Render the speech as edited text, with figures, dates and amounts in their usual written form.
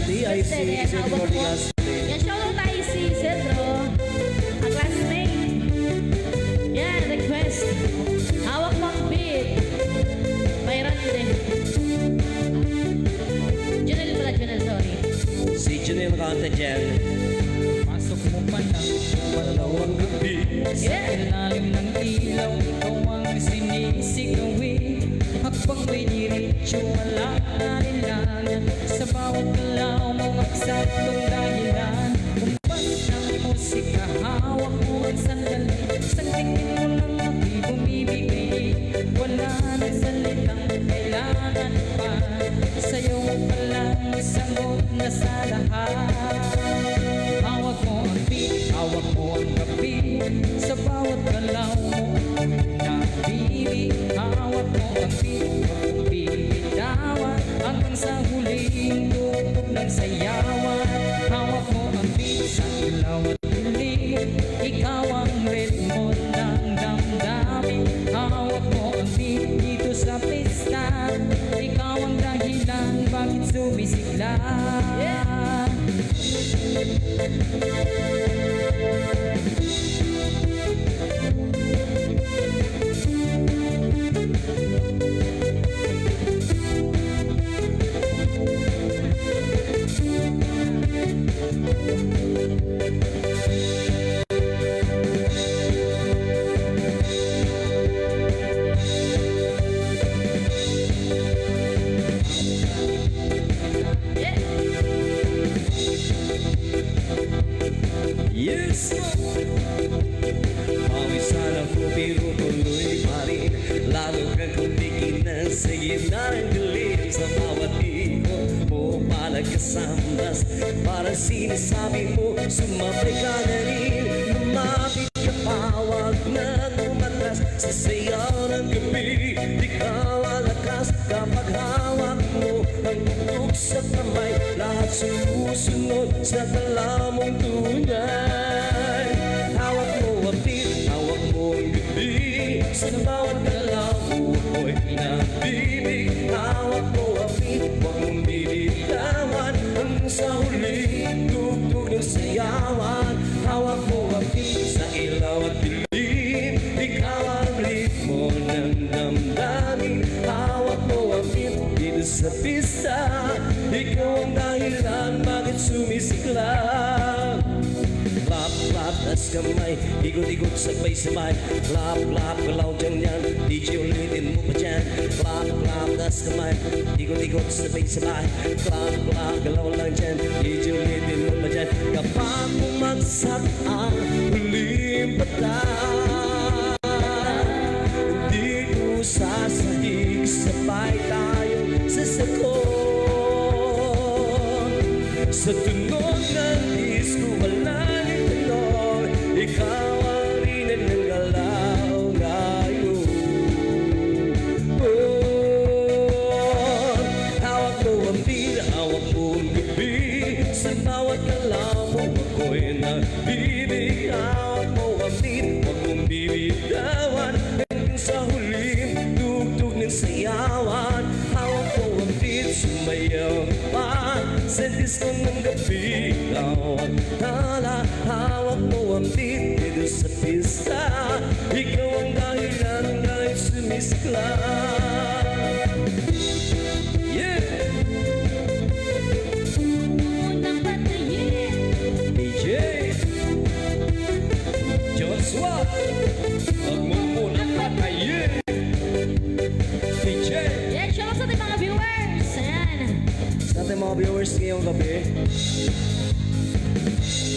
IC, Isidro Ortigas. Yan, shoutout na IC, Isidro. Ang classmate. Yan, request. Hawak mo ang beat. Mayroon din. Junel pala, Junel, sorry. Si Junel kanta dyan. Pasok mo pa lang, malawang gabi. Sa ilalim ng ilaw, ikaw ang sinisigawin. Hakbang may diretso, wala alinlangan. Sa bawat galaw mo, eksaktong dahilan. Kumpas ng musika, hawak mo ang sandali. Sa tingin mo lang ako'y bumibigay. Wala nang salitang kailangan pa. Sa'yo pa lang sagot na sa lahat. Hawak mo ang beat, hawak mo ang gabi. Sa bawat galaw mo, nabibig. Hawak mo ang beat, huwag mong bibitawan. Hanggang sa huling tugtog ng sayawan. Hawak mo ang beat sa ilaw at dilim. Ikaw ang ritmo ng damdamin. Hawak mo ang beat dito sa pista. Ikaw ang dahilan bakit sumisigla. Yes! Pawisan ako pero tuloy pa rin. Lalo kang kumigin na sa gitna ng dilim. Sa bawat ikot mo palagkasambas. Para sinasabi mo, sumabay ka na rin. Lumapit ka pa, wag na tumatras. Sa sayaw ng gabi, ikaw ang lakas. Kapag hawak mo ang tugtog sa kamay, lahat sumusunod sa dala mong tunay. Hawak mo ang beat, hawak mo ang gabi. Sa bawat galaw mo ako'y pinabibig. Hawak mo ang beat, huwag mong bibitawan. Hanggang sa huling tugtog ng sayawan. Hawak mo ang beat sa ilaw at dilim. Ikaw ang ritmo ng damdamin. Hawak mo ang beat dito sa pista. Ikaw ang dahilan bakit sumisigla. Clap, clap, tas kamay, ikot-ikot sabay-sabay. Clap, clap, galaw dyan yan, DJ ulitin mo pa dyan. Clap, clap, tas kamay, ikot-ikot sabay-sabay. Clap, clap, galaw lang dyan, DJ ulitin mo pa dyan. Kapag bumagsak ang huling patan, di ko sasahig, sabay tayo sasakot. Sa tunog ng disco, wala nang tanong. Ikaw ang rinig ng galaw ngayon. Hawak mo ang beat, hawak mo ang gabi. Sa bawat galaw mo, ako'y nabibig. Hawak mo ang beat, huwag mong bibitawan. Hanggang sa huling tugtog ng sayawan. Hawak mo ang beat, sumayaw pa. Sa disco ng gabi, ikaw ang tala. Hawak mo ang beat dito sa pista. Ikaw ang dahilan kahit sumisikla. Yeah! Unang patayin. DJ Joshua, huwag mo munang patayin. DJ Yan, shoutout sa ating mga viewers. Ayan. sa ating mga viewers ngayong gabi,